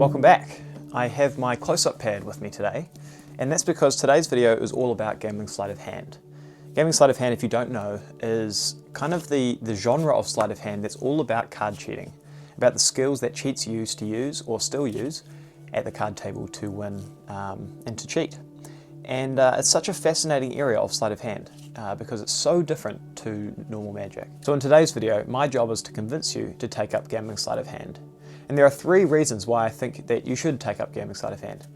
Welcome back. I have my close-up pad with me today, and that's because today's video is all about gambling sleight of hand. Gambling sleight of hand, if you don't know, is kind of the genre of sleight of hand that's all about card cheating, about the skills that cheats used to use or still use at the card table to win and to cheat. And it's such a fascinating area of sleight of hand because it's so different to normal magic. So in today's video, my job is to convince you to take up gambling sleight of hand. And there are three reasons why I think that you should take up gambling sleight of hand.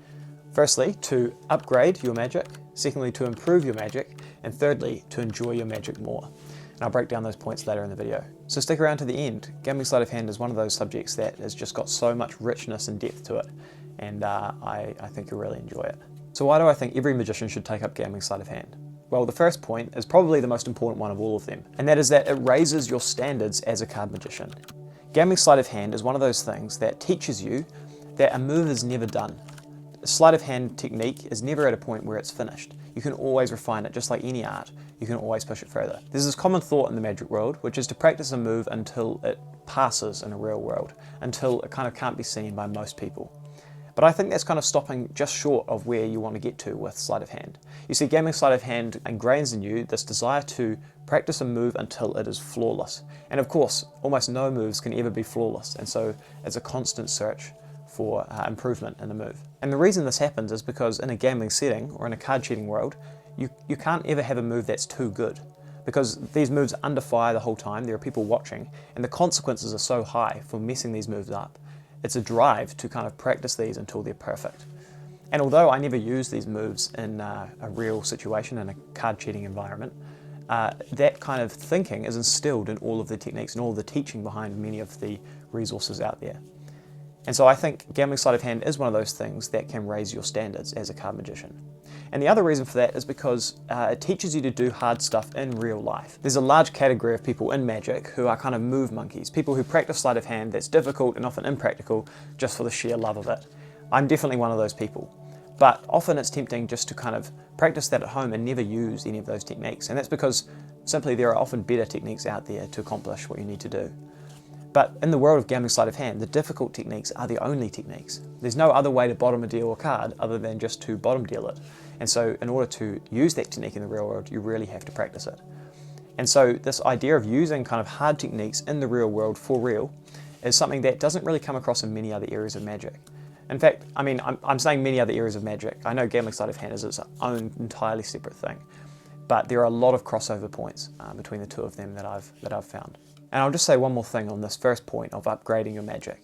Firstly, to upgrade your magic. Secondly, to improve your magic. And thirdly, to enjoy your magic more. And I'll break down those points later in the video. So stick around to the end. Gambling sleight of hand is one of those subjects that has just got so much richness and depth to it. And I think you'll really enjoy it. So why do I think every magician should take up gambling sleight of hand? Well, the first point is probably the most important one of all of them. And that is that it raises your standards as a card magician. Gambling sleight of hand is one of those things that teaches you that a move is never done. A sleight of hand technique is never at a point where it's finished. You can always refine it, just like any art. You can always push it further. There's this common thought in the magic world, which is to practice a move until it passes in the real world, until it kind of can't be seen by most people. But I think that's kind of stopping just short of where you want to get to with sleight of hand. You see, gambling sleight of hand ingrains in you this desire to practice a move until it is flawless. And of course, almost no moves can ever be flawless, and so it's a constant search for improvement in a move. And the reason this happens is because in a gambling setting, or in a card cheating world, you can't ever have a move that's too good. Because these moves are under fire the whole time, there are people watching, and the consequences are so high for messing these moves up. It's a drive to kind of practice these until they're perfect. And although I never use these moves in a real situation, in a card cheating environment, that kind of thinking is instilled in all of the techniques and all the teaching behind many of the resources out there. And so I think gambling sleight of hand is one of those things that can raise your standards as a card magician. And the other reason for that is because it teaches you to do hard stuff in real life. There's a large category of people in magic who are kind of move monkeys, people who practice sleight of hand that's difficult and often impractical just for the sheer love of it. I'm definitely one of those people. But often it's tempting just to kind of practice that at home and never use any of those techniques. And that's because simply there are often better techniques out there to accomplish what you need to do. But in the world of gambling sleight of hand, the difficult techniques are the only techniques. There's no other way to bottom a deal or card other than just to bottom deal it. And so in order to use that technique in the real world, you really have to practice it. And so this idea of using kind of hard techniques in the real world for real is something that doesn't really come across in many other areas of magic. In fact, I mean, I'm saying many other areas of magic. I know gambling sleight of hand is its own entirely separate thing, but there are a lot of crossover points between the two of them that I've found. And I'll just say one more thing on this first point of upgrading your magic,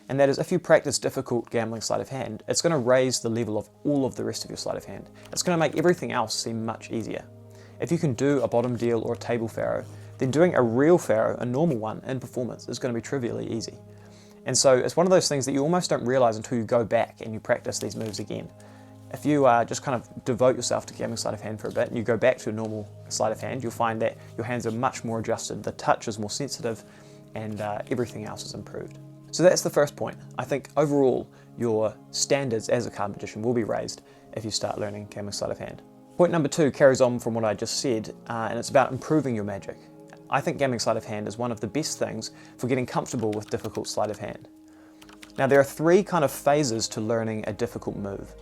and that is if you practice difficult gambling sleight of hand, it's going to raise the level of all of the rest of your sleight of hand. It's going to make everything else seem much easier. If you can do a bottom deal or a table pharaoh, then doing a real pharaoh, a normal one in performance, is going to be trivially easy. And so it's one of those things that you almost don't realize until you go back and you practice these moves again. If you just kind of devote yourself to gambling sleight of hand for a bit and you go back to a normal sleight of hand, you'll find that your hands are much more adjusted, the touch is more sensitive, and everything else is improved. So that's the first point. I think overall your standards as a card magician will be raised if you start learning gambling sleight of hand. Point number two carries on from what I just said, and it's about improving your magic. I think gambling sleight of hand is one of the best things for getting comfortable with difficult sleight of hand. Now there are three kind of phases to learning a difficult move.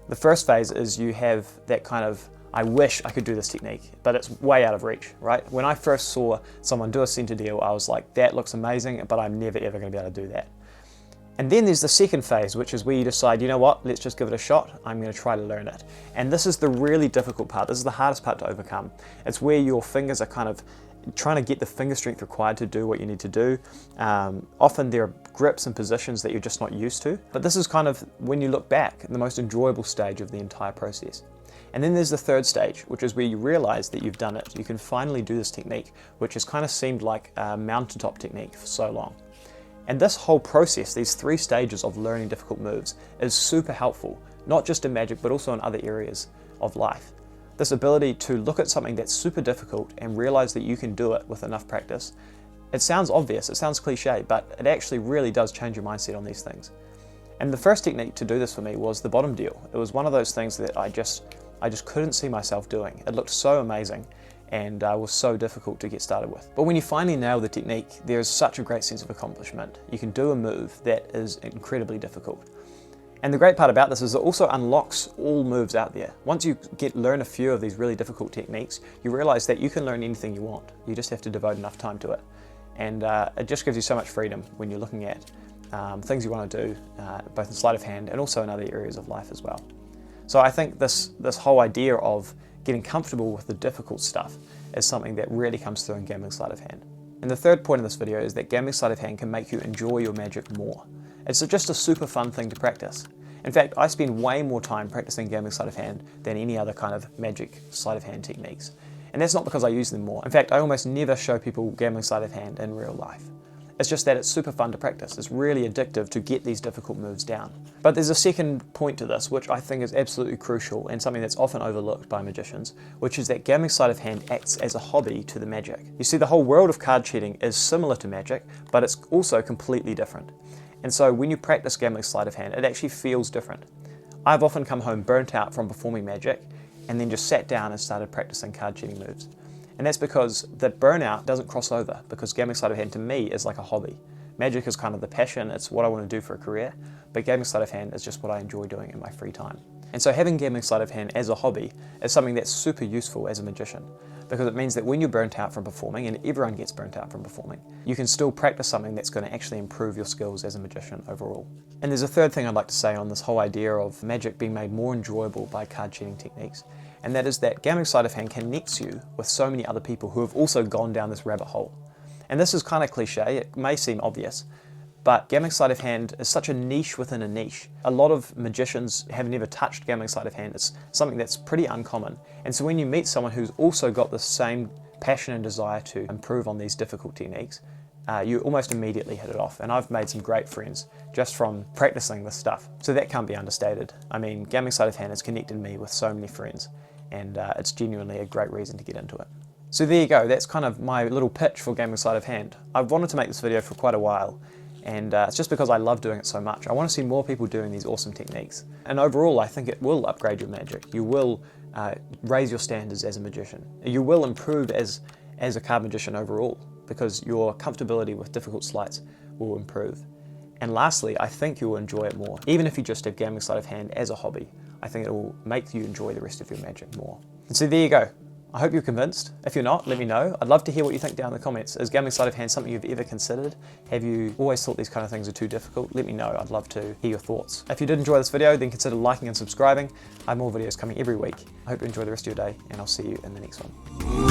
The first phase is you have that kind of, I wish I could do this technique, but it's way out of reach, right? When I first saw someone do a center deal, I was like, that looks amazing, but I'm never ever going to be able to do that. And then there's the second phase, which is where you decide, you know what, let's just give it a shot, I'm going to try to learn it. And this is the really difficult part, this is the hardest part to overcome. It's where your fingers are kind of trying to get the finger strength required to do what you need to do. Often there are grips and positions that you're just not used to, but this is kind of, when you look back, the most enjoyable stage of the entire process. And then there's the third stage, which is where you realize that you've done it. You can finally do this technique, which has kind of seemed like a mountaintop technique for so long. And this whole process, these three stages of learning difficult moves, is super helpful, not just in magic, but also in other areas of life. This ability to look at something that's super difficult and realize that you can do it with enough practice. It sounds obvious, it sounds cliche, but it actually really does change your mindset on these things. And the first technique to do this for me was the bottom deal. It was one of those things that I just couldn't see myself doing. It looked so amazing and was so difficult to get started with. But when you finally nail the technique, there's such a great sense of accomplishment. You can do a move that is incredibly difficult. And the great part about this is it also unlocks all moves out there. Once you learn a few of these really difficult techniques, you realize that you can learn anything you want. You just have to devote enough time to it. And it just gives you so much freedom when you're looking at things you want to do, both in sleight of hand and also in other areas of life as well. So I think this whole idea of getting comfortable with the difficult stuff is something that really comes through in gambling sleight of hand. And the third point of this video is that gambling sleight of hand can make you enjoy your magic more. It's just a super fun thing to practice. In fact, I spend way more time practicing gambling sleight of hand than any other kind of magic sleight of hand techniques. And that's not because I use them more. In fact, I almost never show people gambling sleight of hand in real life. It's just that it's super fun to practice. It's really addictive to get these difficult moves down. But there's a second point to this, which I think is absolutely crucial and something that's often overlooked by magicians, which is that gambling sleight of hand acts as a hobby to the magic. You see, the whole world of card cheating is similar to magic, but it's also completely different. And so when you practice gambling sleight of hand, it actually feels different. I've often come home burnt out from performing magic and then just sat down and started practicing card cheating moves. And that's because the burnout doesn't cross over, because gambling sleight of hand to me is like a hobby. Magic is kind of the passion, it's what I want to do for a career, but gambling sleight of hand is just what I enjoy doing in my free time. And so having gambling sleight of hand as a hobby is something that's super useful as a magician, because it means that when you're burnt out from performing, and everyone gets burnt out from performing, you can still practice something that's going to actually improve your skills as a magician overall. And there's a third thing I'd like to say on this whole idea of magic being made more enjoyable by card cheating techniques, and that is that gambling sleight of hand connects you with so many other people who have also gone down this rabbit hole. And this is kind of cliche, it may seem obvious, but gambling sleight of hand is such a niche within a niche. A lot of magicians have never touched gambling sleight of hand. It's something that's pretty uncommon. And so when you meet someone who's also got the same passion and desire to improve on these difficult techniques, you almost immediately hit it off. And I've made some great friends just from practicing this stuff. So that can't be understated. I mean, gambling sleight of hand has connected me with so many friends, and it's genuinely a great reason to get into it. So there you go, that's kind of my little pitch for gambling sleight of hand. I've wanted to make this video for quite a while, and it's just because I love doing it so much. I want to see more people doing these awesome techniques. And overall, I think it will upgrade your magic. You will raise your standards as a magician. You will improve as a card magician overall, because your comfortability with difficult sleights will improve. And lastly, I think you'll enjoy it more. Even if you just have gambling sleight of hand as a hobby, I think it will make you enjoy the rest of your magic more. And so there you go. I hope you're convinced. If you're not, let me know. I'd love to hear what you think down in the comments. Is gambling sleight of hand something you've ever considered? Have you always thought these kind of things are too difficult? Let me know. I'd love to hear your thoughts. If you did enjoy this video, then consider liking and subscribing. I have more videos coming every week. I hope you enjoy the rest of your day, and I'll see you in the next one.